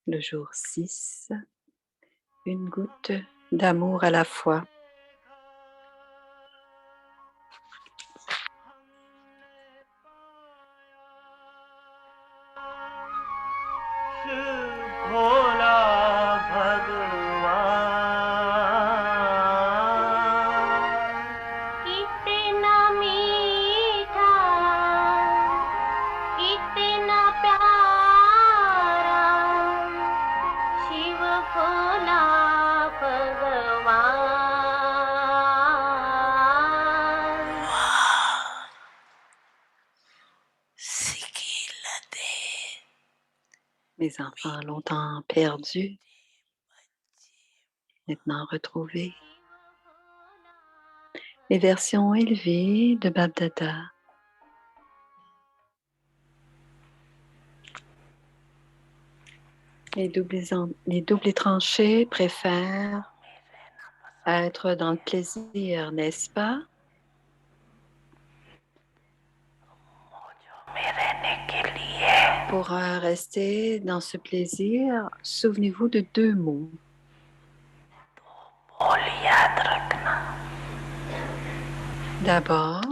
Le jour 6, une goutte d'amour à la fois. भोला भगवान कितना मीठा कितना प्यारा शिव भोला भगवान Mes enfants longtemps perdus, maintenant retrouvés. Les versions élevées de Babdada. Les doubles tranchés préfèrent être dans le plaisir, n'est-ce pas? Pour rester dans ce plaisir, souvenez-vous de deux mots. D'abord,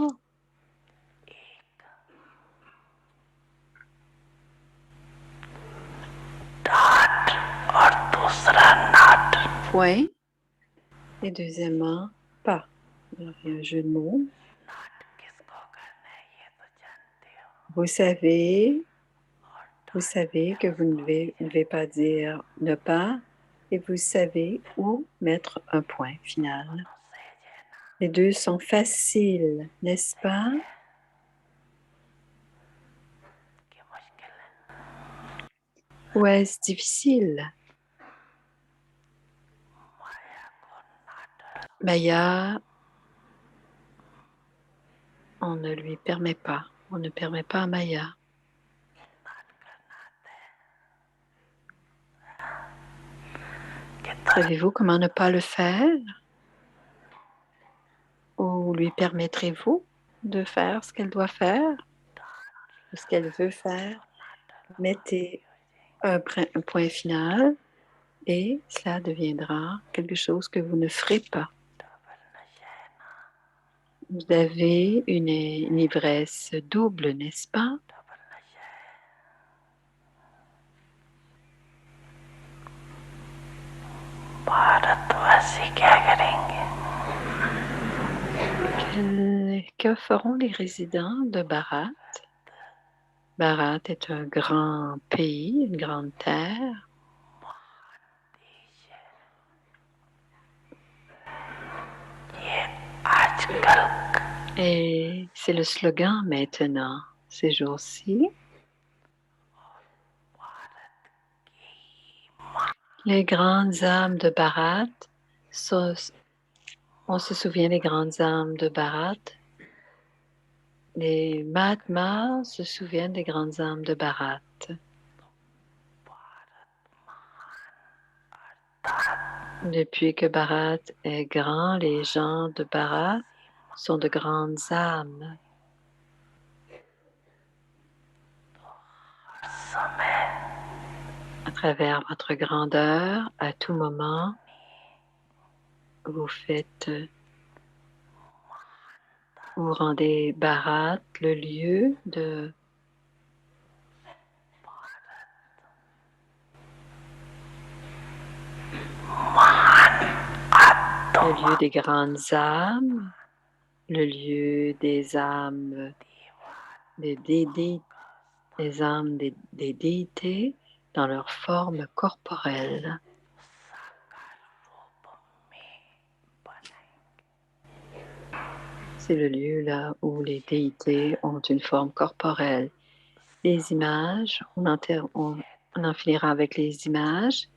point, et deuxièmement, pas. Alors, il y a un jeu de mots. Vous savez que vous ne devez pas dire ne pas, et vous savez où mettre un point final. Les deux sont faciles, n'est-ce pas? Ou est-ce difficile? Maya, on ne lui permet pas. On ne permet pas à Maya. Savez-vous comment ne pas le faire? Ou lui permettrez-vous de faire ce qu'elle doit faire? Ce qu'elle veut faire? Mettez un point final et cela deviendra quelque chose que vous ne ferez pas. Vous avez une ivresse double, n'est-ce pas? Que feront les résidents de Bharat? Bharat est un grand pays, une grande terre. Et c'est le slogan maintenant, ces jours-ci. Les grandes âmes de Bharat, on se souvient des grandes âmes de Bharat. Les Mahatmas se souviennent des grandes âmes de Bharat. Depuis que Bharat est grand, les gens de Bharat sont de grandes âmes. À travers votre grandeur, à tout moment, vous rendez Bharat le lieu des grandes âmes, le lieu des âmes, des déités dans leur forme corporelle. C'est le lieu là où les déités ont une forme corporelle. Les images, on en finira avec les images.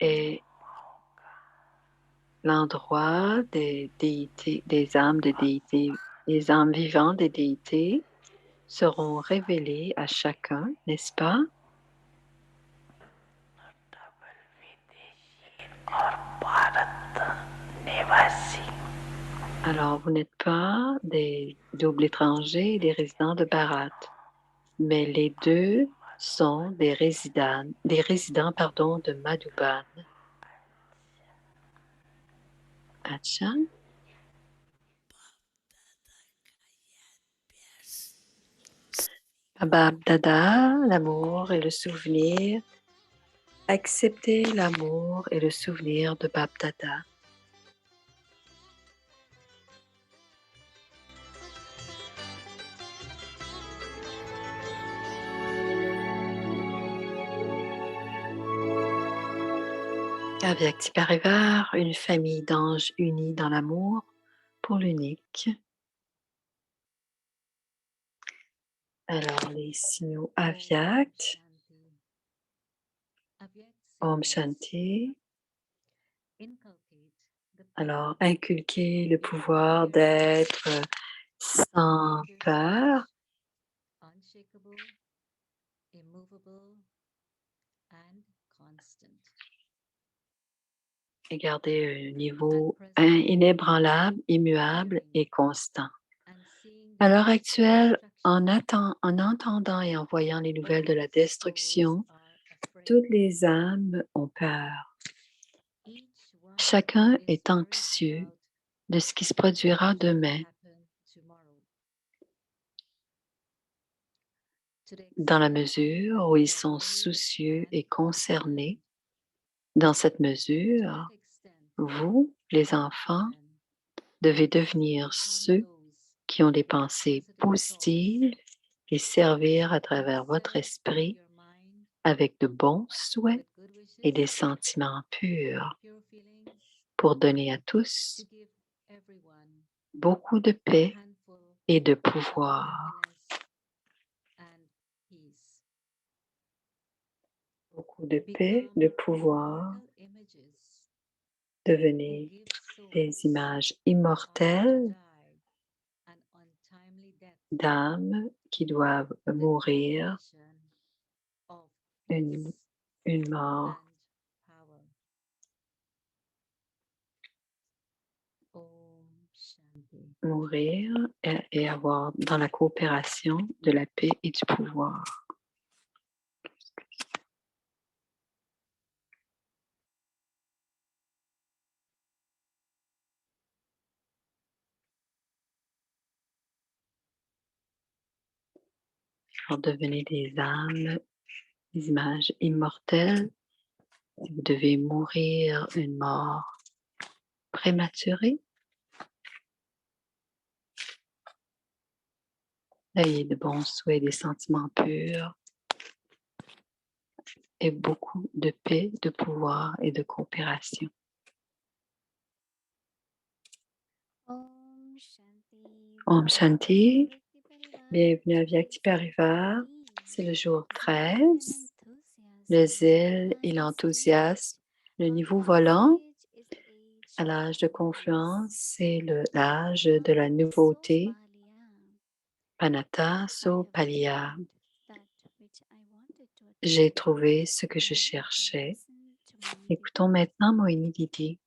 Et l'endroit des déités, des âmes de déités, les âmes vivantes des déités seront révélées à chacun, n'est-ce pas? Alors, vous n'êtes pas des doubles étrangers, des résidents de Bharat, mais les deux sont des résidents de Madhuban. Acha. Bab Dada, l'amour et le souvenir. Acceptez l'amour et le souvenir de Bab Dada. Avyakti Parivar, une famille d'anges unis dans l'amour pour l'unique. Alors, les signaux Avyakt, Om Shanti. Alors, inculquer le pouvoir d'être sans peur. Et garder un niveau inébranlable, immuable et constant. À l'heure actuelle, en entendant et en voyant les nouvelles de la destruction, toutes les âmes ont peur. Chacun est anxieux de ce qui se produira demain. Dans la mesure où ils sont soucieux et concernés, dans cette mesure, vous, les enfants, devez devenir ceux qui ont des pensées positives et servir à travers votre esprit avec de bons souhaits et des sentiments purs pour donner à tous beaucoup de paix et de pouvoir. Beaucoup de paix, de pouvoir. Devenez des images immortelles d'âmes qui doivent mourir une mort. Mourir et avoir dans la coopération de la paix et du pouvoir. Alors devenez des âmes, des images immortelles. Si vous devez mourir une mort prématurée, ayez de bons souhaits, des sentiments purs et beaucoup de paix, de pouvoir et de coopération. Om Shanti, bienvenue à Vyakti Parivar. C'est le jour 13. Le zèle et l'enthousiasme, le niveau volant. À l'âge de confluence, c'est l'âge de la nouveauté. Panata Sopalia. J'ai trouvé ce que je cherchais. Écoutons maintenant Moini Didi.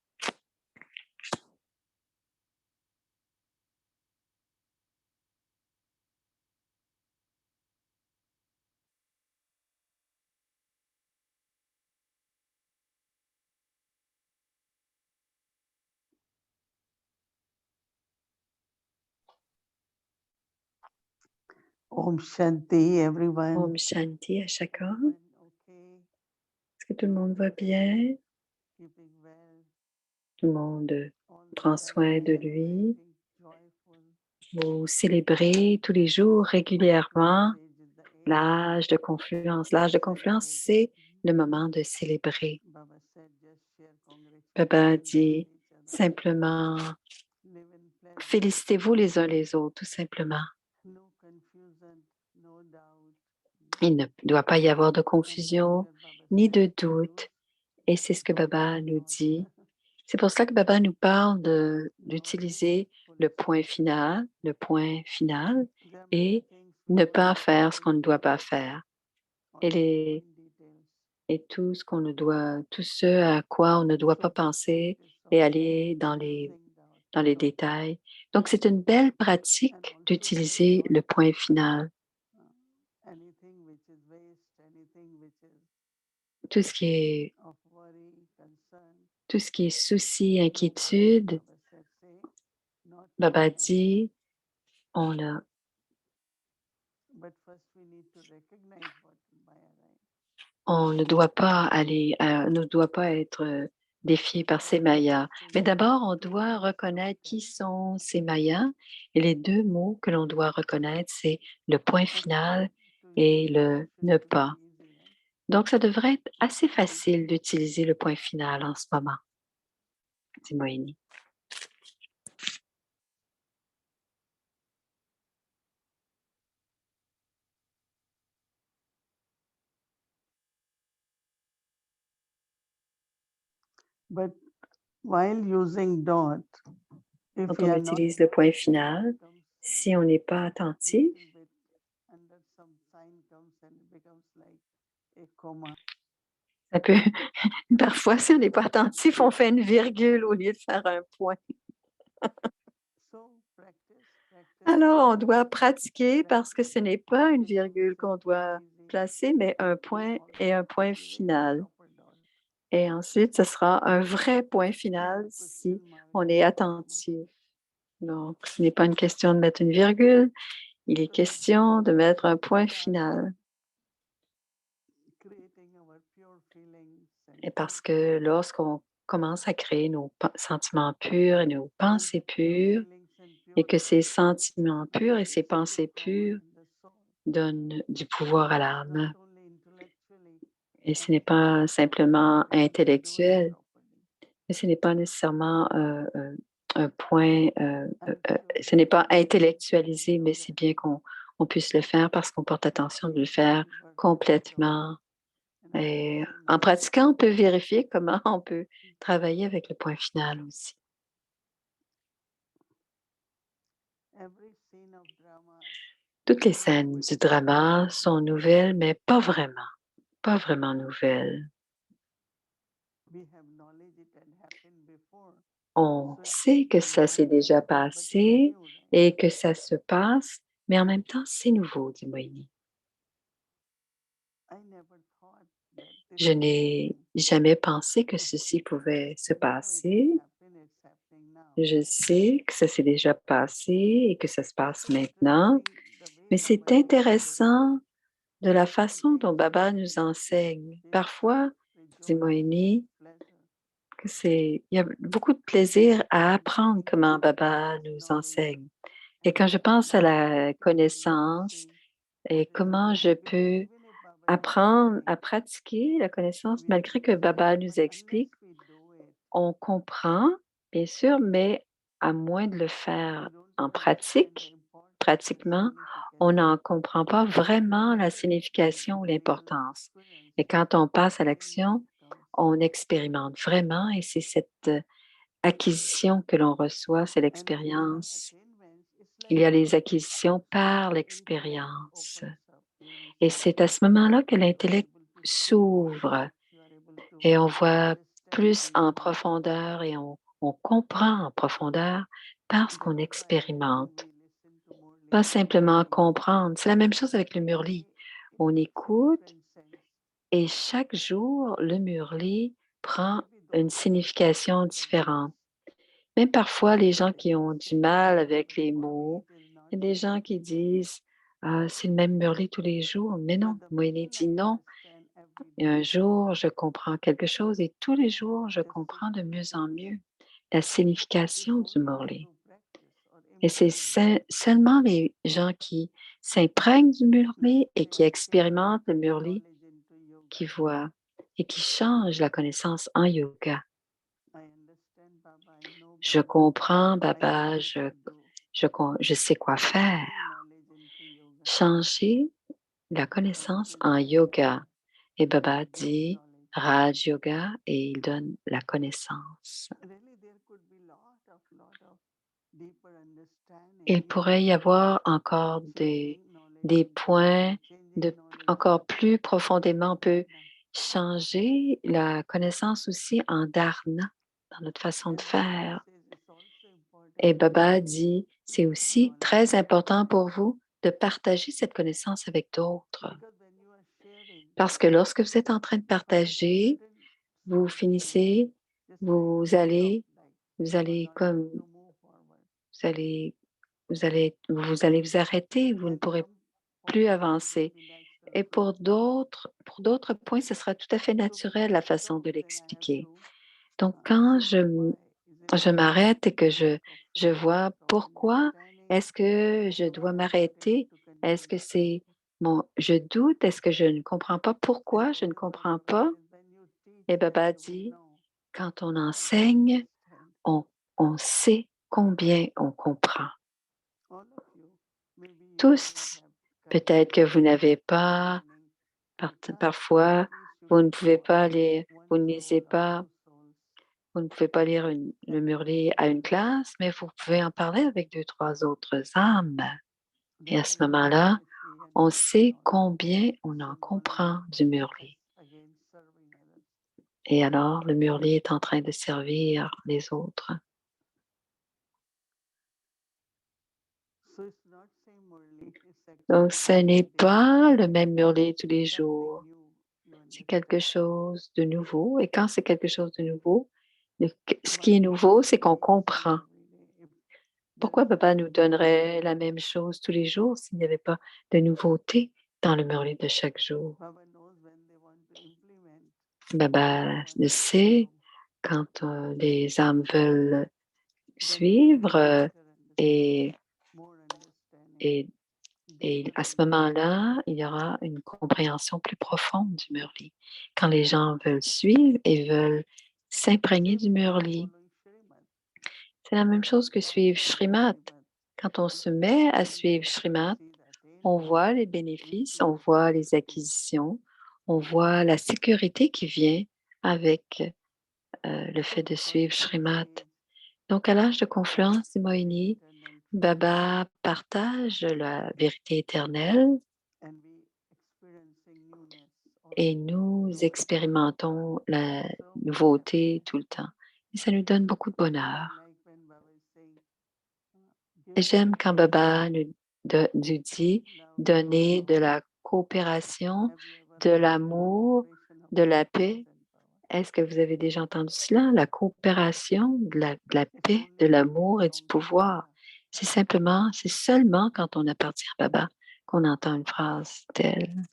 Om Shanti, everyone. Om Shanti à chacun. Est-ce que tout le monde va bien? Tout le monde prend soin de lui. Vous célébrez tous les jours régulièrement l'âge de confluence. L'âge de confluence, c'est le moment de célébrer. Baba dit simplement, félicitez-vous les uns les autres, tout simplement. Il ne doit pas y avoir de confusion ni de doute. Et c'est ce que Baba nous dit. C'est pour cela que Baba nous parle d'utiliser le point final et ne pas faire ce qu'on ne doit pas faire. Et tout ce à quoi on ne doit pas penser et aller dans les détails. Donc, c'est une belle pratique d'utiliser le point final. tout ce qui est, of worry, concern, tout ce qui est souci, inquiétude. Baba said, say, not Baba today. dit, on a But first we need to recognize what Maya, right? on ne doit pas aller, ne doit pas être défié par ces mayas. Mais d'abord, on doit reconnaître qui sont ces mayas. Et les deux mots que l'on doit reconnaître, c'est le point final et le ne pas. Donc, ça devrait être assez facile d'utiliser le point final en ce moment, dit Moïni. But while using dot, if Quand we on are not utilise le point final, si on n'est pas attentif, little bit, and then some sign comes and it becomes like a comma. ça peut, parfois, si on n'est pas attentif, on fait une virgule au lieu de faire un point. So practice. Alors, on doit pratiquer parce que ce n'est pas une virgule qu'on doit placer, mais un point et un point final. Et ensuite, ce sera un vrai point final si on est attentif. Donc, ce n'est pas une question de mettre une virgule, il est question de mettre un point final. Et parce que lorsqu'on commence à créer nos sentiments purs et nos pensées pures, et que ces sentiments purs et ces pensées pures donnent du pouvoir à l'âme. Et ce n'est pas simplement intellectuel, mais ce n'est pas nécessairement un point, ce n'est pas intellectualisé, mais c'est bien qu'on puisse le faire parce qu'on porte attention de le faire complètement. Et en pratiquant, on peut vérifier comment on peut travailler avec le point final aussi. Toutes les scènes du drama sont nouvelles, mais pas vraiment nouvelles. On sait que ça s'est déjà passé et que ça se passe, mais en même temps, c'est nouveau, dit Moïni. Je n'ai jamais pensé que ceci pouvait se passer. Je sais que ça s'est déjà passé et que ça se passe maintenant, mais c'est intéressant de la façon dont Baba nous enseigne. Parfois, dit Moïni, il y a beaucoup de plaisir à apprendre comment Baba nous enseigne. Et quand je pense à la connaissance et comment je peux apprendre à pratiquer la connaissance malgré que Baba nous explique, on comprend, bien sûr, mais à moins de le faire en pratiquement, on n'en comprend pas vraiment la signification ou l'importance. Et quand on passe à l'action, on expérimente vraiment et c'est cette acquisition que l'on reçoit, c'est l'expérience. Il y a les acquisitions par l'expérience. Et c'est à ce moment-là que l'intellect s'ouvre et on voit plus en profondeur et on comprend en profondeur parce qu'on expérimente. Pas simplement comprendre. C'est la même chose avec le murli. On écoute et chaque jour, le murli prend une signification différente. Même parfois, les gens qui ont du mal avec les mots, il y a des gens qui disent ah, c'est le même murli tous les jours. Mais non, Moïni dit non. Et un jour, je comprends quelque chose et tous les jours, je comprends de mieux en mieux la signification du murli. Et c'est seulement les gens qui s'imprègnent du murli et qui expérimentent le murli qui voient et qui changent la connaissance en yoga. Je comprends, Baba, je sais quoi faire. Changer la connaissance en yoga. Et Baba dit Raj Yoga et il donne la connaissance. Il pourrait y avoir encore des points encore plus profondément. On peut changer la connaissance aussi en dharana, dans notre façon de faire. Et Baba dit, c'est aussi très important pour vous de partager cette connaissance avec d'autres. Parce que lorsque vous êtes en train de partager, vous finissez, vous allez comme, vous allez, vous allez vous arrêter, vous ne pourrez plus avancer. Et pour d'autres points, ce sera tout à fait naturel la façon de l'expliquer. Donc, quand je m'arrête et que je vois pourquoi est-ce que je dois m'arrêter, est-ce que c'est je doute, est-ce que je ne comprends pas pourquoi je ne comprends pas? Et Baba dit, quand on enseigne, on, on sait combien on comprend. Tous, peut-être que vous n'avez pas, parfois, vous ne pouvez pas lire, vous ne lisez pas, vous ne pouvez pas lire le Murli à une classe, mais vous pouvez en parler avec 2, 3 autres âmes. Et à ce moment-là, on sait combien on en comprend du Murli. Et alors, le Murli est en train de servir les autres. Donc, ce n'est pas le même Murli tous les jours. C'est quelque chose de nouveau. Et quand c'est quelque chose de nouveau, ce qui est nouveau, c'est qu'on comprend. Pourquoi Papa nous donnerait la même chose tous les jours s'il n'y avait pas de nouveauté dans le Murli de chaque jour? Baba le sait quand les âmes veulent suivre et à ce moment-là, il y aura une compréhension plus profonde du Murli. Quand les gens veulent suivre et veulent s'imprégner du Murli, c'est la même chose que suivre Shrimat. Quand on se met à suivre Shrimat, on voit les bénéfices, on voit les acquisitions, on voit la sécurité qui vient avec le fait de suivre Shrimat. Donc, à l'âge de confluence du Moïni, Baba partage la vérité éternelle et nous expérimentons la nouveauté tout le temps. Et ça nous donne beaucoup de bonheur. Et j'aime quand Baba nous dit donner de la coopération, de l'amour, de la paix. Est-ce que vous avez déjà entendu cela? La coopération, de la paix, de l'amour et du pouvoir. C'est seulement quand on appartient à Baba qu'on entend une phrase telle.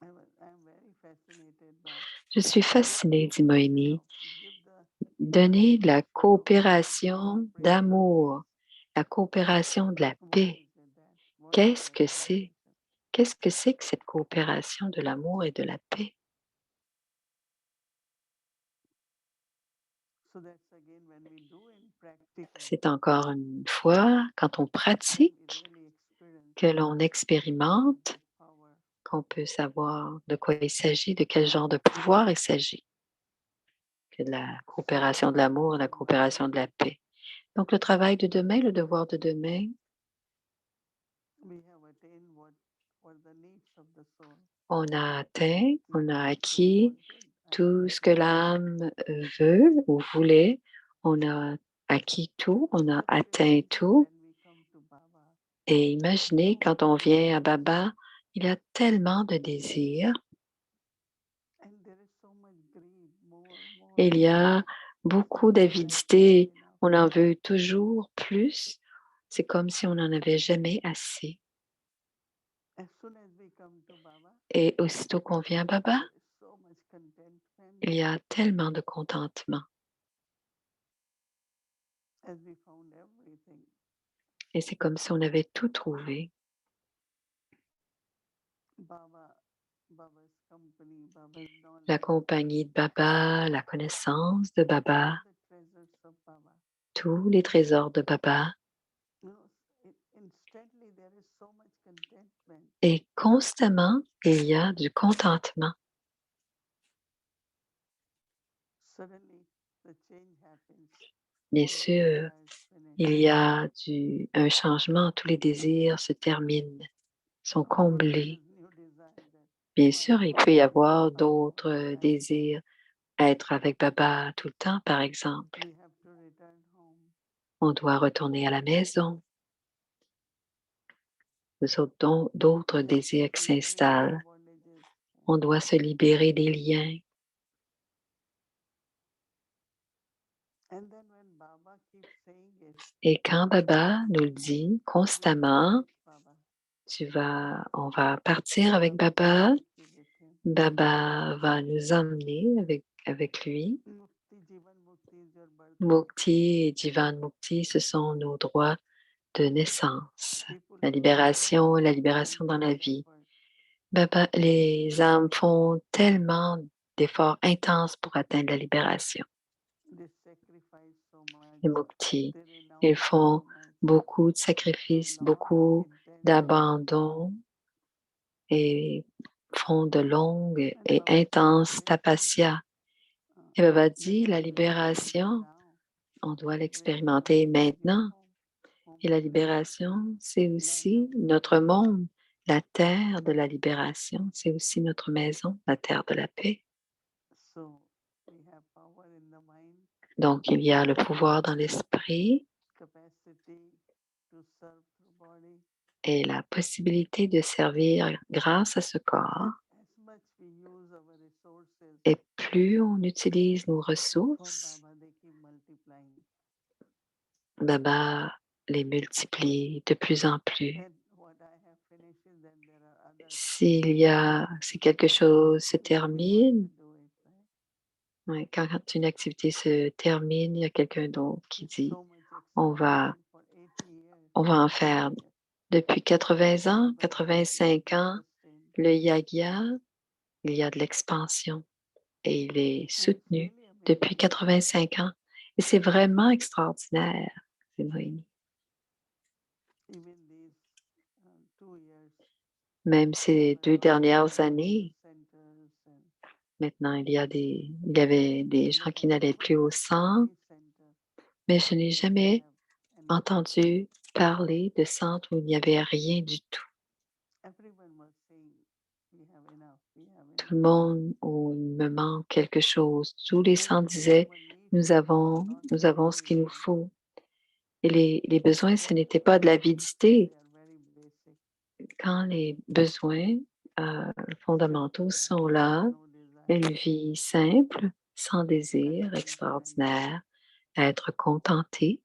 Je suis fascinée, dit Moïni. Donner de la coopération d'amour, la coopération de la paix. Qu'est-ce que c'est? Qu'est-ce que c'est que cette coopération de l'amour et de la paix? C'est encore une fois, quand on pratique, que l'on expérimente, qu'on peut savoir de quoi il s'agit, de quel genre de pouvoir il s'agit, que de la coopération de l'amour et la coopération de la paix. Donc, le travail de demain, le devoir de demain, on a atteint, on a acquis tout ce que l'âme veut ou voulait. On a acquis tout, on a atteint tout. Et imaginez, quand on vient à Baba, il y a tellement de désirs. Il y a beaucoup d'avidité. On en veut toujours plus. C'est comme si on n'en avait jamais assez. Et aussitôt qu'on vient à Baba, il y a tellement de contentement. Et c'est comme si on avait tout trouvé. La compagnie de Baba, la connaissance de Baba, tous les trésors de Baba. Et constamment, il y a du contentement. Bien sûr, il y a un changement, tous les désirs se terminent, sont comblés. Bien sûr, il peut y avoir d'autres désirs, être avec Baba tout le temps, par exemple. On doit retourner à la maison. D'autres désirs qui s'installent. On doit se libérer des liens. And then when Baba keeps saying it, Et quand Baba nous le dit constamment, Baba, on va partir avec Baba. take you with him. Baba va nous emmener avec lui. Mukti, Jivan Mukti is your birthright. Mukti et Jivan Mukti, ce sont nos droits de naissance. People La do libération dans la vie. effort. Baba, les âmes font tellement d'efforts intenses pour atteindre la libération. They sacrifice so much. Les Mukti, They renounce ils so font much. beaucoup de A sacrifices, lot of beaucoup intense d'abandon et font de longues And et Baba says, intenses "Listen, tapasya. Et you Baba have dit, to la experience it libération, now. on doit When you l'expérimenter come to your maintenant. home Et la planet, libération, c'est land aussi of notre liberty. monde. La terre de la libération, c'est aussi notre maison, la terre de la paix. So we have power in the mind, Donc, il y a le pouvoir dans l'esprit capacity to serve through body. et la possibilité de servir grâce à ce corps. And as much we use our resources Et plus on utilise nos for ressources, Baba, they keep multiplying. Baba les multiplie de plus en plus. And what I have finished is then there are others. Si quelque chose se Everyone termine, will do it, right? ouais, quand une activité se termine, il y a quelqu'un d'autre qui dit, So much on va, expansion for 80 years. on va en faire. Depuis 80 ans, Baba is 85 ans, sustained. le yagya, il y a de l'expansion et il est And it's soutenu really depuis amazing. 85 ans. Et c'est vraiment extraordinaire, c'est Moïni. Even these 2 years, Même ces there 2 were dernières some années, centers and maintenant, il y avait des gens qui n'allaient plus au centre, mais je n'ai jamais entendu parler de centre où il n'y avait rien du tout. Tout le monde, où il me manque quelque chose. Tous les centres disaient, nous avons ce qu'il nous faut. Et les besoins, ce n'était pas de l'avidité. Quand les besoins fondamentaux sont là, une vie simple, sans désir, extraordinaire, être contenté.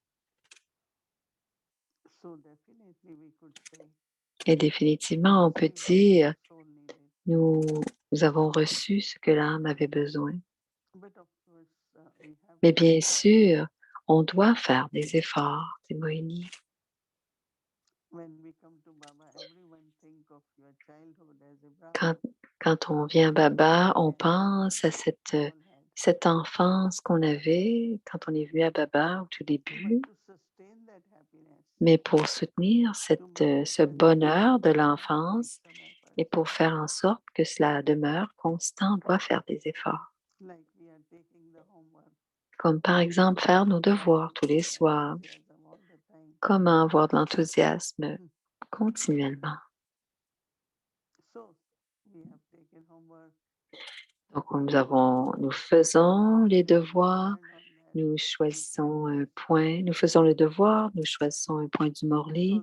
Et définitivement, on peut dire, nous avons reçu ce que l'âme avait besoin. Mais bien sûr, on doit faire des efforts, dit Moïni. Quand on vient à Baba, on pense à cette enfance qu'on avait quand on est venu à Baba au tout début. Mais pour soutenir ce bonheur de l'enfance et pour faire en sorte que cela demeure constant, on doit faire des efforts. Comme par exemple faire nos devoirs tous les soirs. Comment avoir de l'enthousiasme continuellement. Donc nous faisons les devoirs, nous choisissons un point, nous faisons le devoir, nous choisissons un point du Morli,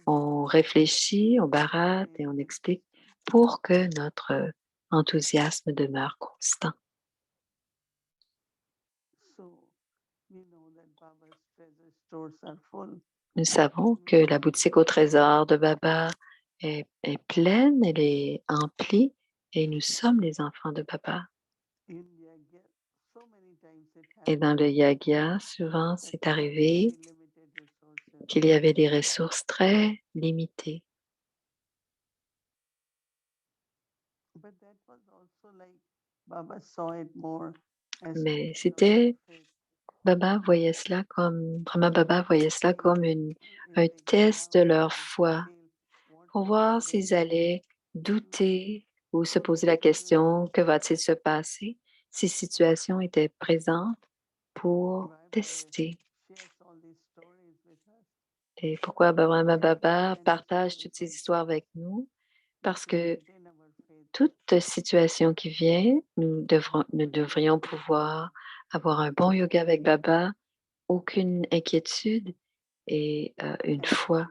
on réfléchit, on baratte et on explique pour que notre enthousiasme demeure constant. Nous savons que la boutique au trésor de Baba est pleine, elle est emplie et nous sommes les enfants de Baba. Et dans le yagya, souvent, c'est arrivé qu'il y avait des ressources très limitées. Mais Brahma Baba voyait cela comme un test de leur foi pour voir s'ils allaient douter ou se poser la question, que va-t-il se passer? Ces situations étaient présentes pour tester. Et pourquoi Brahma Baba partage toutes ces histoires avec nous? Parce que toute situation qui vient, nous devrions pouvoir avoir un bon yoga avec Baba, aucune inquiétude et une foi.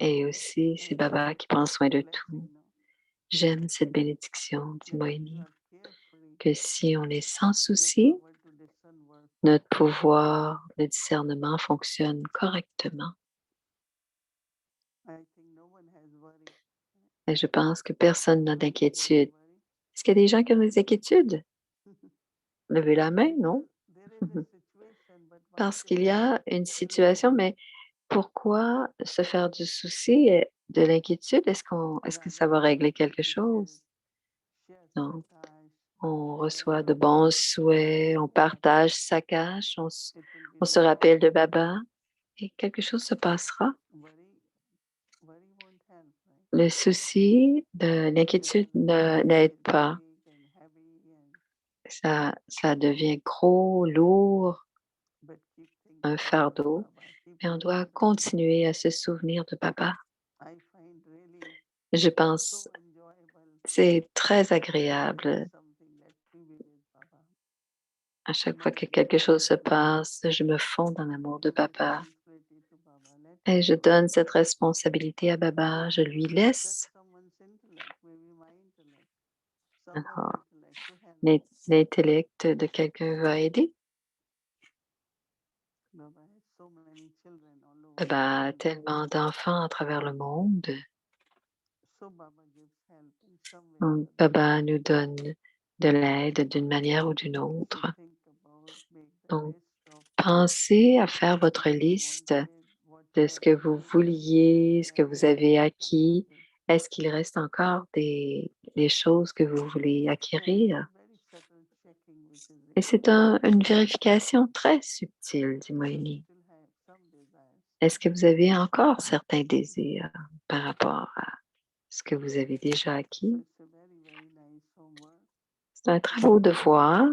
Et aussi, c'est Baba qui prend soin de tout. J'aime cette bénédiction, dit Moïni, que si on est sans souci, notre pouvoir de discernement fonctionne correctement. Et je pense que personne n'a d'inquiétude. Est-ce qu'il y a des gens qui ont des inquiétudes? Levez la main, non? Parce qu'il y a une situation, mais pourquoi se faire du souci et de l'inquiétude? Est-ce que ça va régler quelque chose? Non. On reçoit de bons souhaits, on partage sa cache, on se rappelle de Baba et quelque chose se passera. Le souci, l'inquiétude n'aide pas. Ça devient gros, lourd, un fardeau, mais on doit continuer à se souvenir de Baba. Je pense c'est très agréable. À chaque fois que quelque chose se passe, je me fonds dans l'amour de Baba et je donne cette responsabilité à Baba. Je lui laisse l'intellect de quelqu'un va aider. Baba a tellement d'enfants à travers le monde. Donc, Baba nous donne de l'aide d'une manière ou d'une autre. Donc, pensez à faire votre liste de ce que vous vouliez, ce que vous avez acquis. Est-ce qu'il reste encore des choses que vous voulez acquérir? Et c'est une vérification très subtile, dit Moïni. Est-ce que vous avez encore certains désirs par rapport à ce que vous avez déjà acquis? C'est un très beau devoir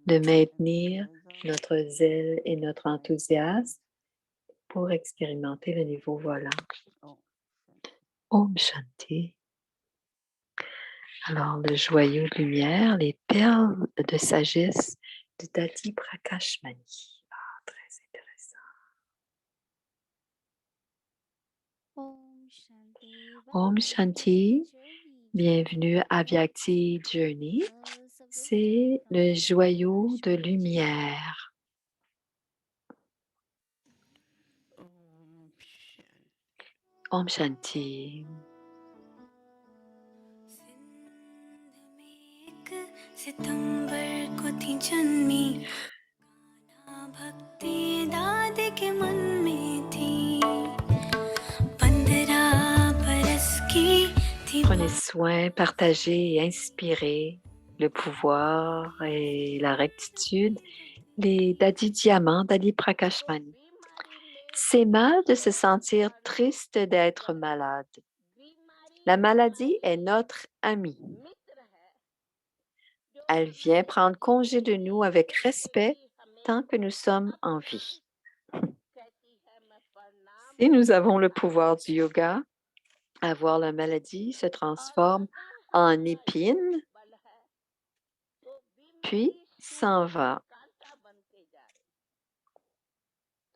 de maintenir notre zèle et notre enthousiasme pour expérimenter le niveau volant. Om Shanti. Alors, le joyau de lumière, les perles de sagesse de Dadi Prakashmani. Ah, très intéressant. Om Shanti. Bienvenue à Vyakti Journey. C'est le joyau de lumière. Om Shanti. सितंबर को थी जन्मी भक्ति दाद के मन में थी 15 बरस की थी. Prenez soin, partagez et inspirez le pouvoir et la rectitude des Dadi Diamant, Dadi Prakashmani. C'est mal de se sentir triste d'être malade. La maladie est notre amie. Elle vient prendre congé de nous avec respect tant que nous sommes en vie. Si nous avons le pouvoir du yoga, avoir la maladie se transforme en épine, puis s'en va.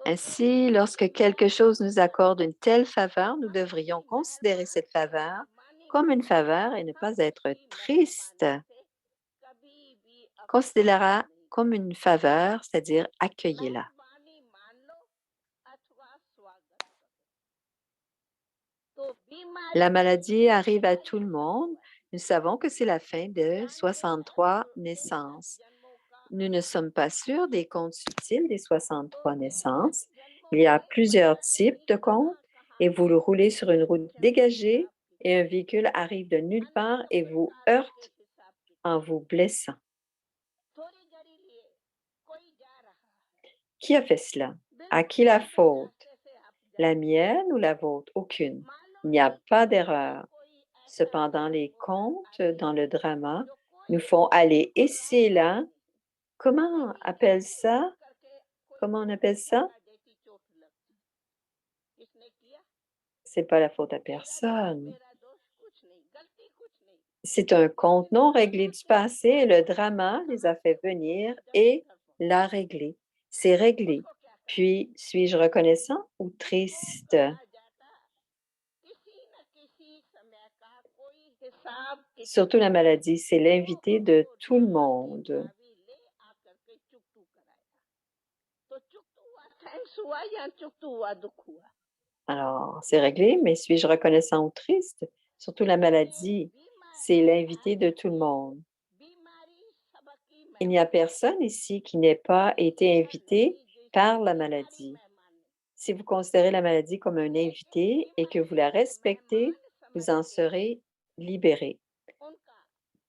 Ainsi, lorsque quelque chose nous accorde une telle faveur, nous devrions considérer cette faveur comme une faveur et ne pas être triste. Considérez-la comme une faveur, c'est-à-dire accueillez-la. La maladie arrive à tout le monde. Nous savons que c'est la fin de 63 naissances. Nous ne sommes pas sûrs des comptes subtils des 63 naissances. Il y a plusieurs types de comptes et vous le roulez sur une route dégagée et un véhicule arrive de nulle part et vous heurte en vous blessant. Qui a fait cela? À qui la faute? La mienne ou la vôtre? Aucune. Il n'y a pas d'erreur. Cependant, les contes dans le drama nous font aller ici et là. Comment on appelle ça? Comment on appelle ça? C'est pas la faute à personne. C'est un compte non réglé du passé et le drama les a fait venir et l'a réglé. C'est réglé. Puis, suis-je reconnaissant ou triste? Surtout la maladie, c'est l'invité de tout le monde. Alors, c'est réglé, mais suis-je reconnaissant ou triste? Surtout la maladie, c'est l'invité de tout le monde. Il n'y a personne ici qui n'ait pas été invité par la maladie. Si vous considérez la maladie comme un invité et que vous la respectez, vous en serez libéré.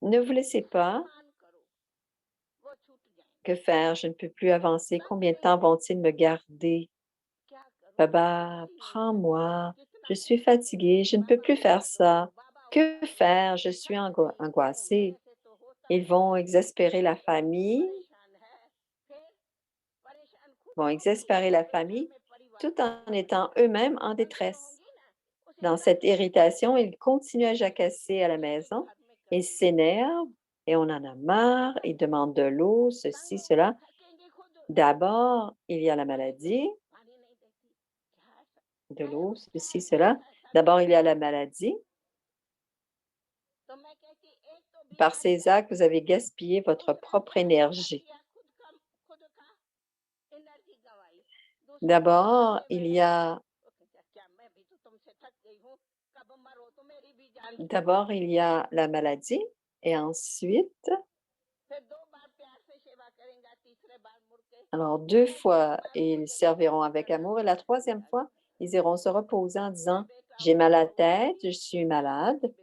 Ne vous laissez pas. Que faire? Je ne peux plus avancer. Combien de temps vont-ils me garder? Baba, prends-moi. Je suis fatiguée. Je ne peux plus faire ça. Que faire? Je suis angoissée. Ils vont exaspérer la famille. Vont exaspérer la famille tout en étant eux-mêmes en détresse. Dans cette irritation, ils continuent à jacasser à la maison. Ils s'énervent et on en a marre. Ils demandent de l'eau, ceci, cela. D'abord, il y a la maladie, de l'eau, ceci, cela. D'abord, il y a la maladie. Par ces actes, vous avez gaspillé votre propre énergie. D'abord, il y a la maladie et ensuite, alors 2 fois, ils serviront avec amour et la 3e fois, ils iront se reposer en disant, j'ai mal à la tête, je suis malade.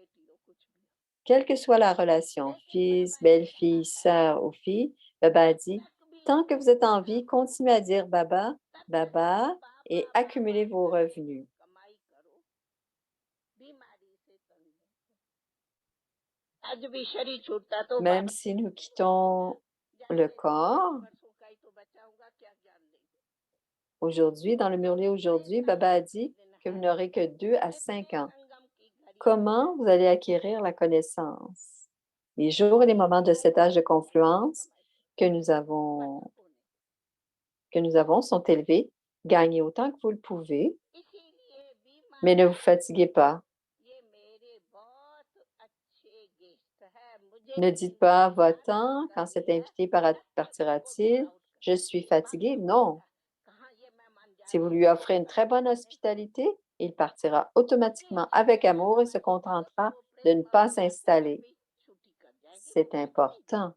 Quelle que soit la relation, fils, belle-fille, sœur ou fille, Baba dit, tant que vous êtes en vie, continuez à dire Baba, Baba et accumulez vos revenus. Même si nous quittons le corps, aujourd'hui, dans le murli aujourd'hui, Baba a dit que vous n'aurez que 2 à 5 ans. Comment vous allez acquérir la connaissance? Les jours et les moments de cet âge de confluence que nous avons sont élevés. Gagnez autant que vous le pouvez, mais ne vous fatiguez pas. Ne dites pas va-t'en quand cet invité partira-t-il. Je suis fatigué. Non. Si vous lui offrez une très bonne hospitalité, il partira automatiquement avec amour et se contentera de ne pas s'installer. C'est important.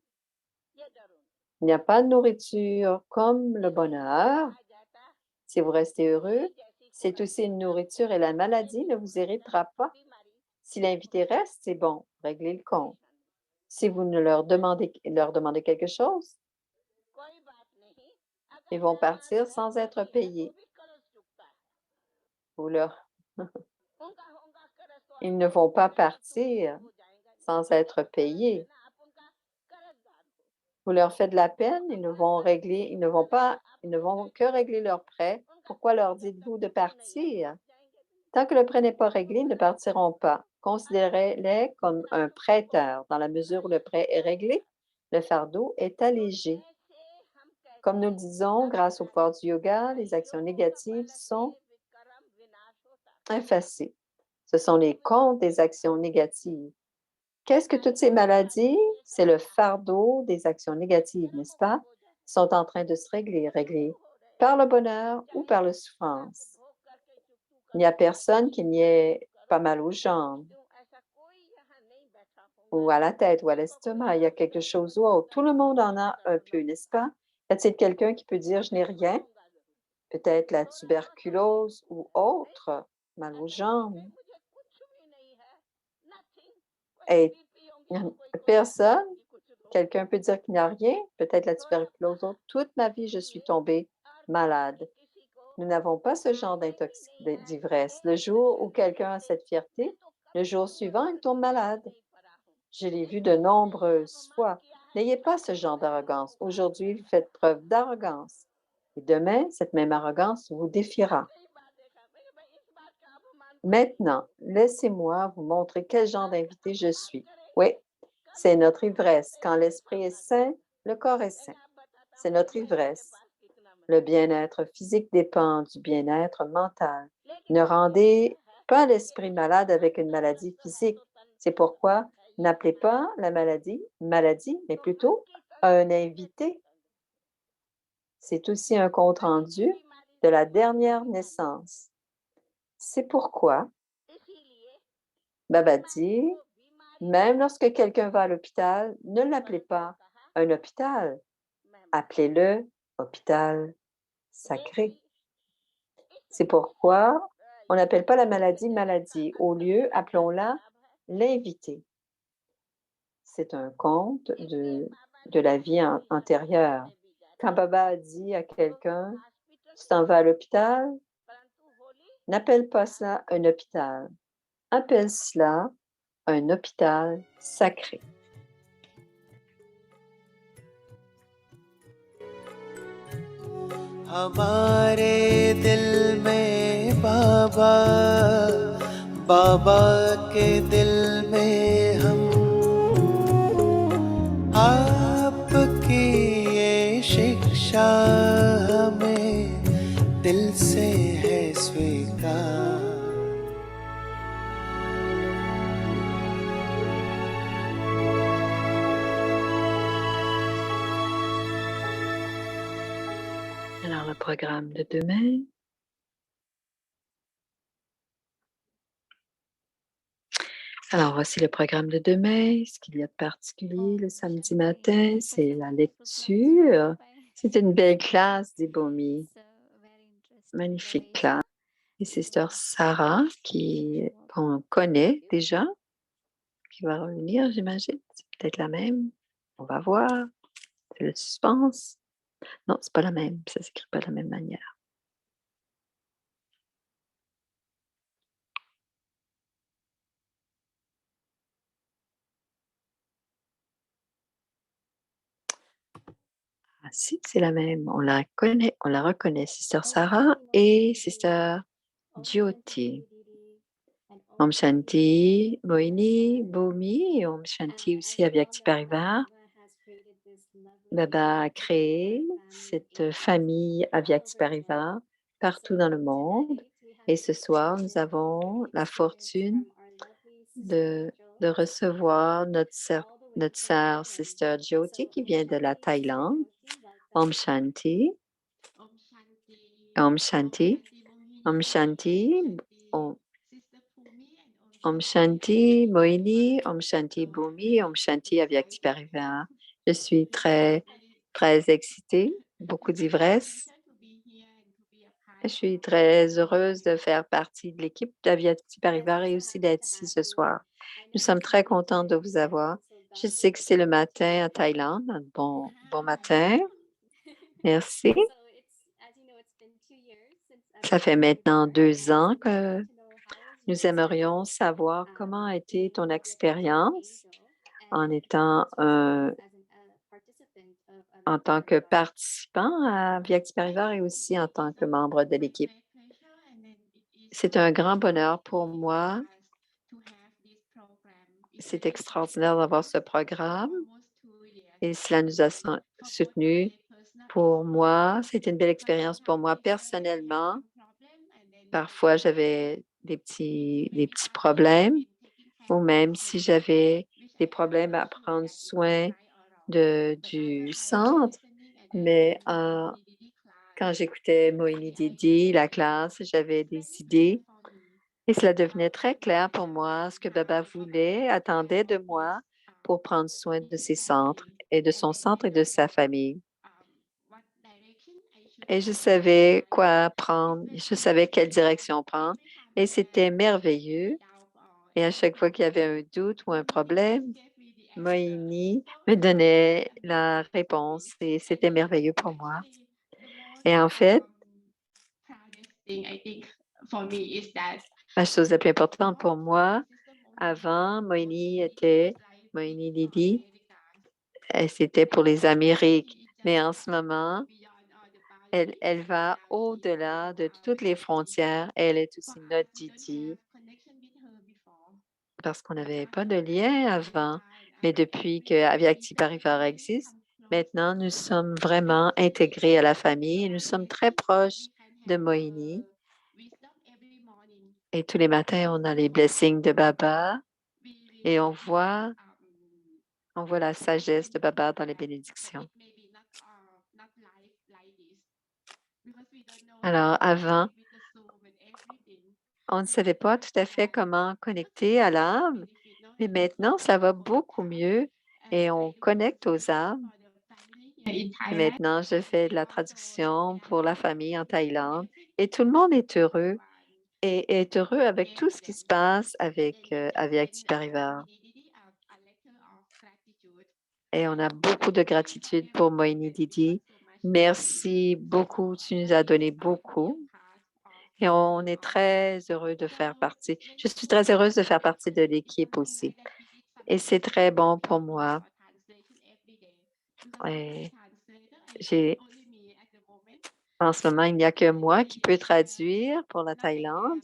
Il n'y a pas de nourriture comme le bonheur. Si vous restez heureux, c'est aussi une nourriture et la maladie ne vous irritera pas. Si l'invité reste, c'est bon, réglez le compte. Si vous ne leur demandez quelque chose, ils vont partir sans être payés. Ils ne vont pas partir sans être payés. Vous leur faites de la peine, ils ne vont que régler leurs prêts. Pourquoi leur dites-vous de partir? Tant que le prêt n'est pas réglé, ils ne partiront pas. Considérez-les comme un prêteur. Dans la mesure où le prêt est réglé, le fardeau est allégé. Comme nous le disons, grâce au pouvoir du yoga, les actions négatives sont effacées. Ce sont les comptes des actions négatives. Qu'est-ce que toutes ces maladies? C'est le fardeau des actions négatives, n'est-ce pas? Ils sont en train de se régler par le bonheur ou par la souffrance. Il n'y a personne qui n'y ait pas mal aux jambes ou à la tête ou à l'estomac. Il y a quelque chose ou autre. Tout le monde en a un peu, n'est-ce pas? Y a-t-il quelqu'un qui peut dire « je n'ai rien », peut-être la tuberculose ou autre, mal aux jambes? Et personne? Quelqu'un peut dire qu'il n'y a rien, peut-être la tuberculose. Toute ma vie, je suis tombée malade. Nous n'avons pas ce genre d'ivresse. Le jour où quelqu'un a cette fierté, le jour suivant, il tombe malade. Je l'ai vu de nombreuses fois. N'ayez pas ce genre d'arrogance. Aujourd'hui, vous faites preuve d'arrogance. Et demain, cette même arrogance vous défiera. Maintenant, laissez-moi vous montrer quel genre d'invité je suis. Oui, c'est notre ivresse. Quand l'esprit est sain, le corps est sain. C'est notre ivresse. Le bien-être physique dépend du bien-être mental. Ne rendez pas l'esprit malade avec une maladie physique. C'est pourquoi N'appelez pas la maladie maladie, mais plutôt un invité. C'est aussi un compte-rendu de la dernière naissance. C'est pourquoi Baba dit, même lorsque quelqu'un va à l'hôpital, ne l'appelez pas un hôpital, appelez-le hôpital sacré. C'est pourquoi on n'appelle pas la maladie maladie. Au lieu, appelons-la l'invité. C'est un conte de la vie antérieure. Quand Baba a dit à quelqu'un, tu t'en vas à l'hôpital, n'appelle pas ça un hôpital. Appelle cela un hôpital sacré. हमारे दिल में बाबा, बाबा के दिल में हम, आपकी ये शिक्षा हमें दिल से है स्वीकार. Alors, le programme de demain. Alors, voici le programme de demain. Ce qu'il y a de particulier le samedi matin, c'est la lecture. C'est une belle classe, dit Bomi. Magnifique classe. Et Sister Sarah, qu'on connaît déjà, qui va revenir, j'imagine. C'est peut-être la même. On va voir. C'est le suspense. Non, c'est pas la même. Ça ne s'écrit pas de la même manière. Ah, si, c'est la même. On la reconnaît. Sister Sarah et Sister Jyoti. Om Shanti, Moini, Bomi et Om Shanti aussi Avyakti Parivar. Baba a créé cette famille Avyakti Parivar partout dans le monde. Et ce soir, nous avons la fortune de recevoir notre sœur Sister Jyoti qui vient de la Thaïlande. Om Shanti. Om Shanti. Om Shanti. Om Shanti, Moini, Om Shanti, Bhumi, Om Shanti, Avyakti Parivar. Je suis très, très excitée, beaucoup d'ivresse. Je suis très heureuse de faire partie de l'équipe d'Avyakti Parivar et aussi d'être ici ce soir. Nous sommes très contents de vous avoir. Je sais que c'est le matin en Thaïlande. Bon matin. Merci. Ça fait maintenant 2 ans que nous aimerions savoir comment a été ton expérience en étant en tant que participant à Avyakti Parivar et aussi en tant que membre de l'équipe. C'est un grand bonheur pour moi. C'est extraordinaire d'avoir ce programme et cela nous a soutenus. Pour moi, c'était une belle expérience pour moi personnellement. Parfois, j'avais des petits problèmes ou même si j'avais des problèmes à prendre soin du centre, mais quand j'écoutais Moini Didi, la classe, j'avais des idées et cela devenait très clair pour moi ce que Baba voulait, attendait de moi pour prendre soin de ses centres et de son centre et de sa famille. Et je savais quoi prendre, je savais quelle direction prendre et c'était merveilleux. Et à chaque fois qu'il y avait un doute ou un problème, Moini me donnait la réponse et c'était merveilleux pour moi. Et en fait, la chose la plus importante pour moi, avant, Moini Didi, c'était pour les Amériques. Mais en ce moment, elle va au-delà de toutes les frontières. Elle est aussi notre Didi parce qu'on n'avait pas de lien avant. Mais depuis que Avyakti Parivar existe, maintenant, nous sommes vraiment intégrés à la famille et nous sommes très proches de Moini. Et tous les matins, on a les blessings de Baba et on voit On voit la sagesse de Baba dans les bénédictions. Alors, avant, on ne savait pas tout à fait comment connecter à l'âme, mais maintenant, ça va beaucoup mieux et on connecte aux âmes. Et maintenant, je fais de la traduction pour la famille en Thaïlande et tout le monde est heureux et est heureux avec tout ce qui se passe avec Acti Parivar. Et on a beaucoup de gratitude pour Moini Didi. Merci beaucoup, tu nous as donné beaucoup. Et on est très heureux de faire partie. Je suis très heureuse de faire partie de l'équipe aussi. Et c'est très bon pour moi. Et en ce moment, il n'y a que moi qui peux traduire pour la Thaïlande.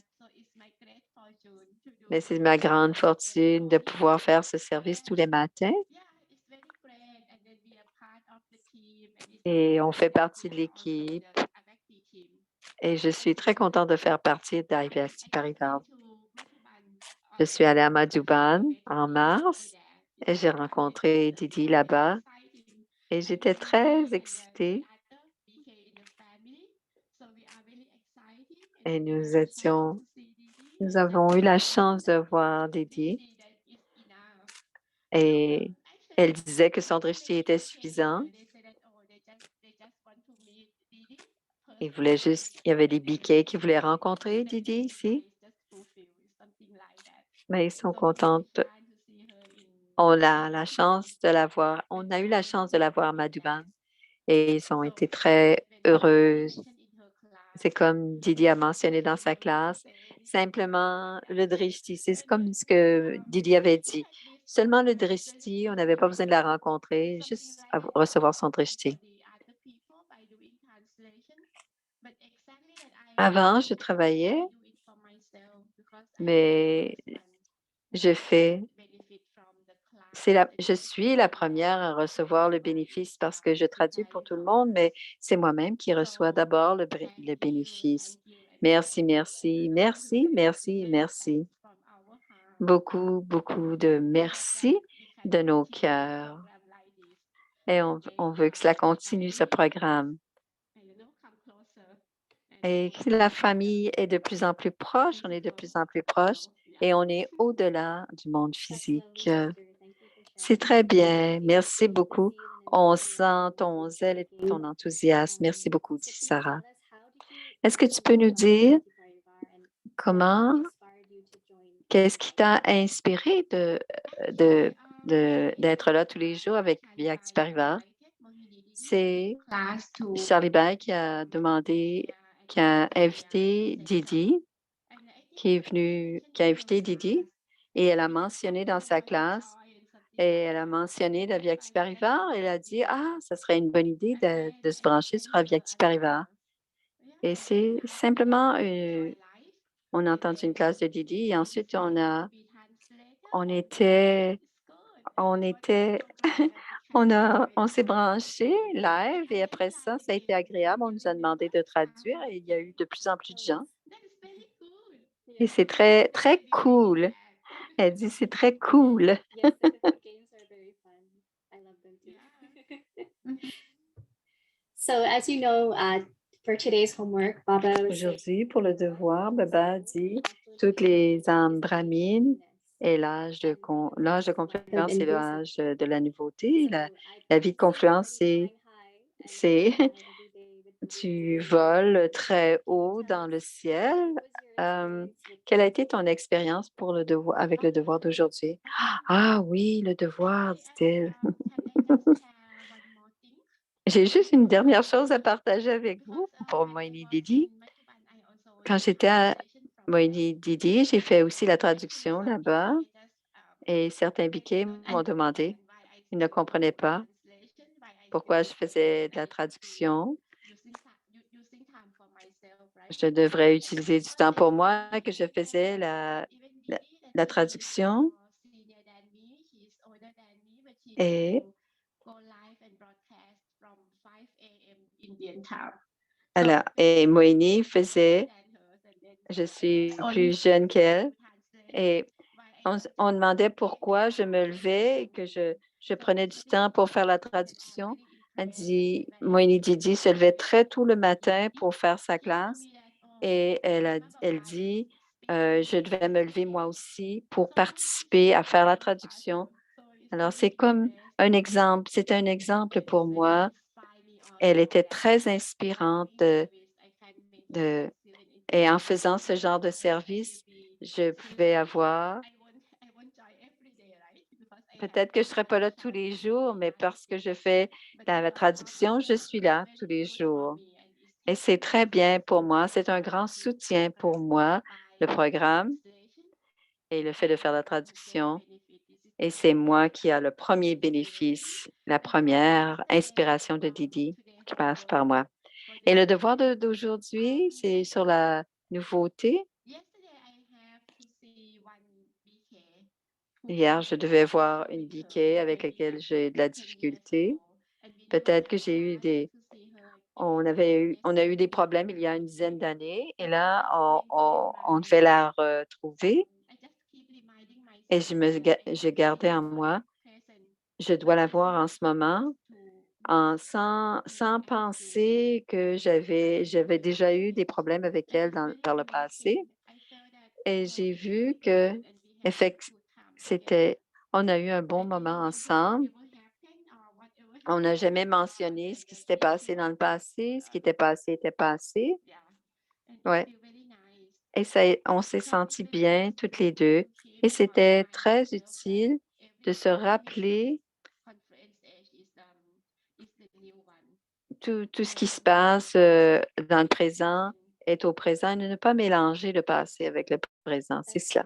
Mais c'est ma grande fortune de pouvoir faire ce service tous les matins. Et on fait partie de l'équipe. Et je suis très contente de faire partie d'Acti Parivar. Je suis allée à Madhuban en mars et j'ai rencontré Didi là-bas et j'étais très excitée. Et nous avons eu la chance de voir Didi et elle disait que son drishti était suffisant. Il y avait des biquets qui voulaient rencontrer Didi ici. Mais ils sont contents. On a la chance de la voir. On a eu la chance de la voir à Madhuban et ils ont été très heureux. C'est comme Didi a mentionné dans sa classe, simplement le drishti. C'est comme ce que Didi avait dit. Seulement le drishti, on n'avait pas besoin de la rencontrer, juste recevoir son drishti. Avant, je travaillais, mais je suis la première à recevoir le bénéfice parce que je traduis pour tout le monde, mais c'est moi-même qui reçois d'abord le bénéfice. Merci, merci, merci, merci, merci. Beaucoup, beaucoup de merci de nos cœurs. Et on veut que cela continue, ce programme. Et que la famille est de plus en plus proche, on est de plus en plus proche et on est au-delà du monde physique. C'est très bien. Merci beaucoup. On sent ton zèle et ton enthousiasme. Merci beaucoup, dit Sarah. Est-ce que tu peux nous dire qu'est-ce qui t'a inspiré d'être là tous les jours avec Acti Parivar? C'est Charlie Bay qui a invité Didi, qui a invité Didi et elle a mentionné dans sa classe et elle a mentionné la Acti Parivar. Elle a dit, ça serait une bonne idée de se brancher sur la Acti Parivar. Et c'est simplement, on a entendu une classe de Didi et ensuite on s'est branché live et après ça a été agréable. On nous a demandé de traduire et il y a eu de plus en plus de gens. Et c'est très, très cool. Elle dit, c'est très cool. Aujourd'hui, pour le devoir, Baba dit toutes les âmes brahmines et l'âge de confluence, c'est l'âge de la nouveauté. La vie de confluence, c'est tu voles très haut dans le ciel. Quelle a été ton expérience avec le devoir d'aujourd'hui? Ah oui, le devoir, dit-elle. J'ai juste une dernière chose à partager avec vous pour Moini Didi. Quand j'étais à Moini Didi, j'ai fait aussi la traduction là-bas et certains biquets m'ont demandé, ils ne comprenaient pas pourquoi je faisais de la traduction. Je devrais utiliser du temps pour moi que je faisais la traduction. Et Moini je suis plus jeune qu'elle, et on demandait pourquoi je me levais et que je je prenais du temps pour faire la traduction. Elle dit, Moini Didi se levait très tôt le matin pour faire sa classe et elle dit, je devais me lever moi aussi pour participer à faire la traduction. Alors, c'est comme un exemple, c'est un exemple pour moi. Elle était très inspirante et en faisant ce genre de service, je pouvais avoir, peut-être que je ne serais pas là tous les jours, mais parce que je fais la traduction, je suis là tous les jours. Et c'est très bien pour moi. C'est un grand soutien pour moi, le programme et le fait de faire la traduction. Et c'est moi qui a le premier bénéfice, la première inspiration de Didi qui passe par moi. Et le devoir d'aujourd'hui, c'est sur la nouveauté. Hier, je devais voir une BK avec laquelle j'ai de la difficulté. Peut-être que j'ai eu on a eu des problèmes il y a une dizaine d'années et là, on devait la retrouver et je gardais en moi, je dois la voir en ce moment sans penser que j'avais déjà eu des problèmes avec elle par le passé. Et j'ai vu que, on a eu un bon moment ensemble. On n'a jamais mentionné ce qui s'était passé dans le passé. Ce qui était passé était passé. Ouais. Et on s'est sentis bien toutes les deux. Et c'était très utile de se rappeler tout ce qui se passe dans le présent est au présent et de ne pas mélanger le passé avec le présent. C'est cela.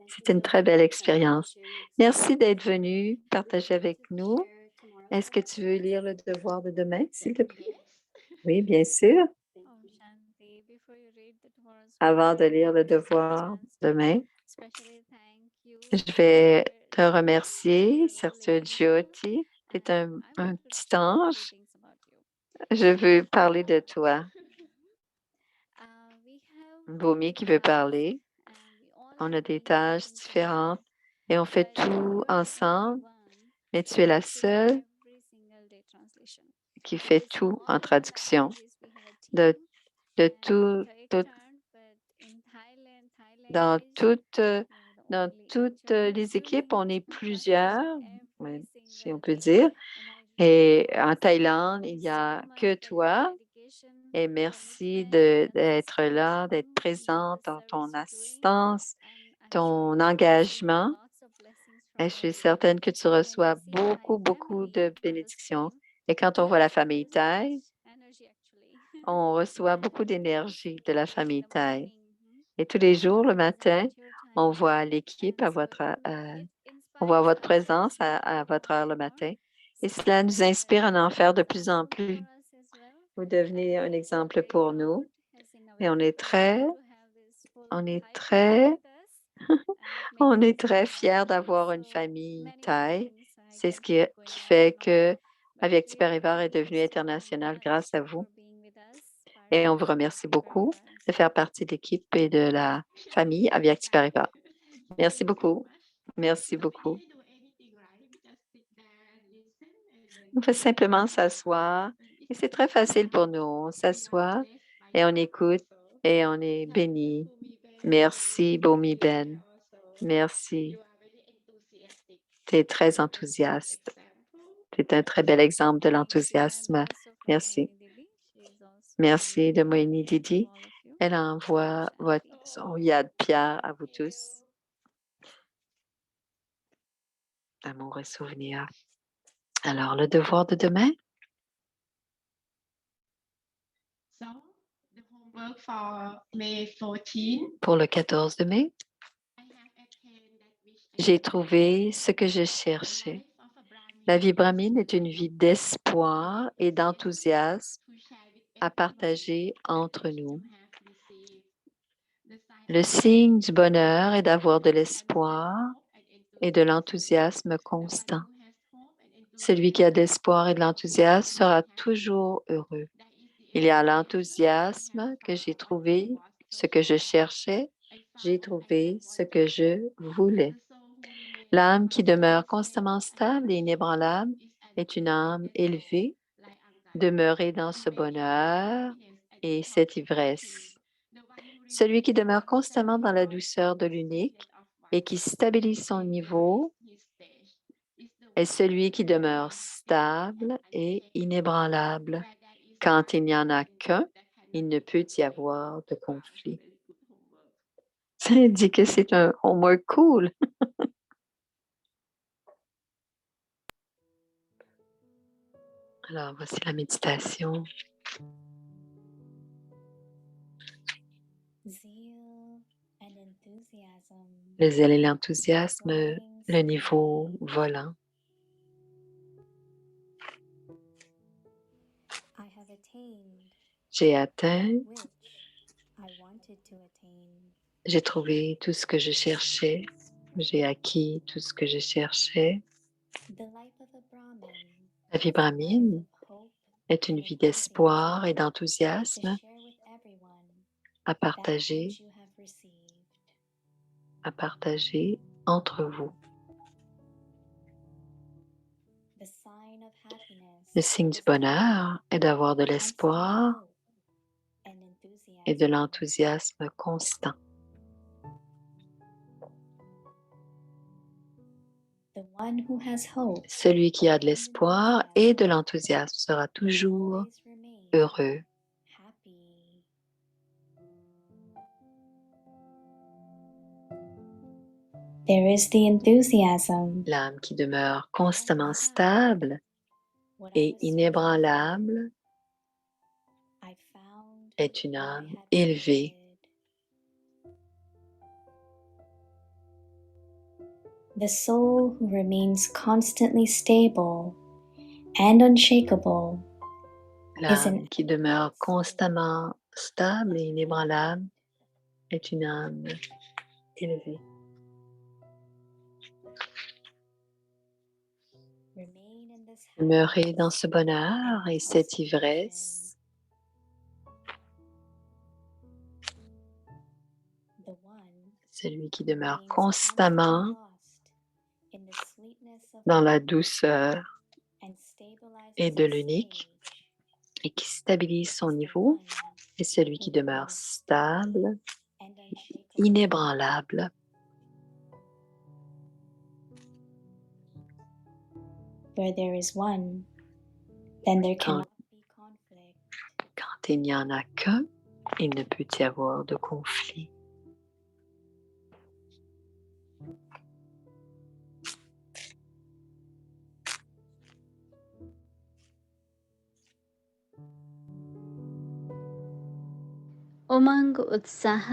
C'était une très belle expérience. Merci d'être venu partager avec nous. Est-ce que tu veux lire le devoir de demain, s'il te plaît? Oui, bien sûr. Avant de lire le devoir demain, je vais te remercier, Sergio Giotti. Tu es un petit ange. Je veux parler de toi. Bomi qui veut parler. On a des tâches différentes et on fait tout ensemble, mais tu es la seule qui fait tout en traduction. De dans toutes les équipes, on est plusieurs, si on peut dire. Et en Thaïlande, il n'y a que toi. Et merci d'être là, d'être présente dans ton assistance, ton engagement. Et je suis certaine que tu reçois beaucoup, beaucoup de bénédictions. Et quand on voit la famille Thaï, on reçoit beaucoup d'énergie de la famille Thaï. Et tous les jours, le matin, on voit l'équipe on voit votre présence à votre heure le matin. Et cela nous inspire à en faire de plus en plus. Vous devenez un exemple pour nous. Et on est très fiers d'avoir une famille Thaï. C'est ce qui fait que Avyakti Parivar est devenu international grâce à vous. Et on vous remercie beaucoup de faire partie de l'équipe et de la famille Avyakti Parivar. Merci beaucoup. Merci beaucoup. On peut simplement s'asseoir et c'est très facile pour nous. On s'assoit et on écoute et on est béni. Merci, Bomi Ben. Merci. Tu es très enthousiaste. Tu es un très bel exemple de l'enthousiasme. Merci. Merci de Moini Didi. Elle envoie son Yad Pierre à vous tous. Amour et souvenir. Alors, le devoir de demain? Pour le 14 de mai, j'ai trouvé ce que je cherchais. La vie brahmine est une vie d'espoir et d'enthousiasme à partager entre nous. Le signe du bonheur est d'avoir de l'espoir et de l'enthousiasme constant. Celui qui a de l'espoir et de l'enthousiasme sera toujours heureux. Il y a l'enthousiasme que j'ai trouvé ce que je cherchais, j'ai trouvé ce que je voulais. L'âme qui demeure constamment stable et inébranlable est une âme élevée, demeurée dans ce bonheur et cette ivresse. Celui qui demeure constamment dans la douceur de l'unique et qui stabilise son niveau est celui qui demeure stable et inébranlable. Quand il n'y en a qu'un, il ne peut y avoir de conflit. Ça dit que c'est un homework cool. Alors, voici la méditation. Le zèle et l'enthousiasme, le niveau volant. J'ai atteint, j'ai trouvé tout ce que je cherchais, j'ai acquis tout ce que je cherchais. La vie brahmine est une vie d'espoir et d'enthousiasme à partager entre vous. Le signe du bonheur est d'avoir de l'espoir et de l'enthousiasme constant. Celui qui a de l'espoir et de l'enthousiasme sera toujours heureux. L'âme qui demeure constamment stable et inébranlable est une âme élevée. The soul who remains constantly stable and unshakable L'âme qui demeure constamment stable et inébranlable est une âme élevée. Demeurez dans ce bonheur et cette ivresse. Celui qui demeure constamment dans la douceur et de l'unique et qui stabilise son niveau est celui qui demeure stable, inébranlable. Where there is one, then there cannot be conflict. Quand il n'y en a qu'un, il ne peut y avoir de conflit. उमंग उत्साह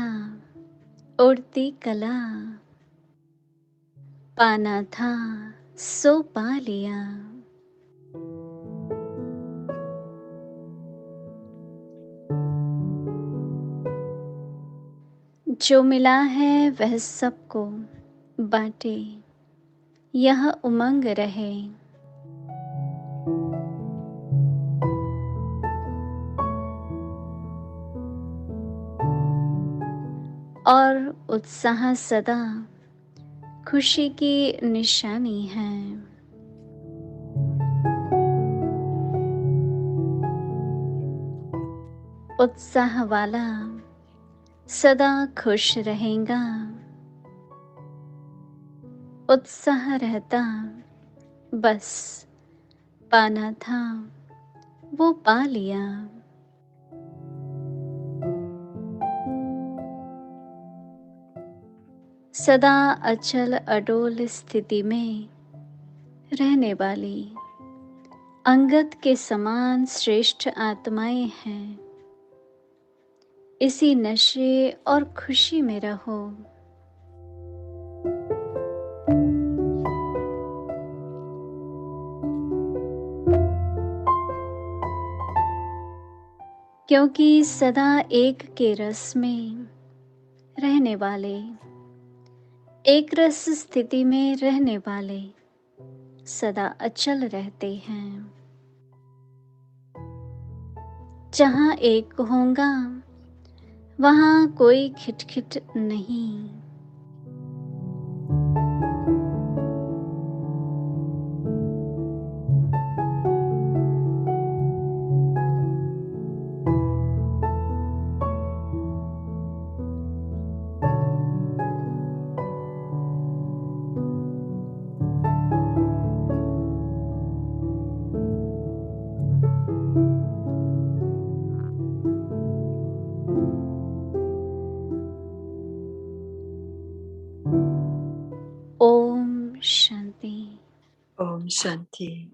उड़ती कला पाना था सो पा लिया जो मिला है वह सबको बांटे यह उमंग रहे और उत्साह सदा खुशी की निशानी है उत्साह वाला सदा खुश रहेगा उत्साह रहता बस पाना था वो पा लिया सदा अचल अडोल स्थिति में रहने वाली अंगद के समान श्रेष्ठ आत्माएं हैं इसी नशे और खुशी में रहो क्योंकि सदा एक के रस में रहने वाले एक रस स्थिति में रहने वाले सदा अचल रहते हैं जहाँ एक होगा वहाँ कोई खिटखिट नहीं Om Shanti.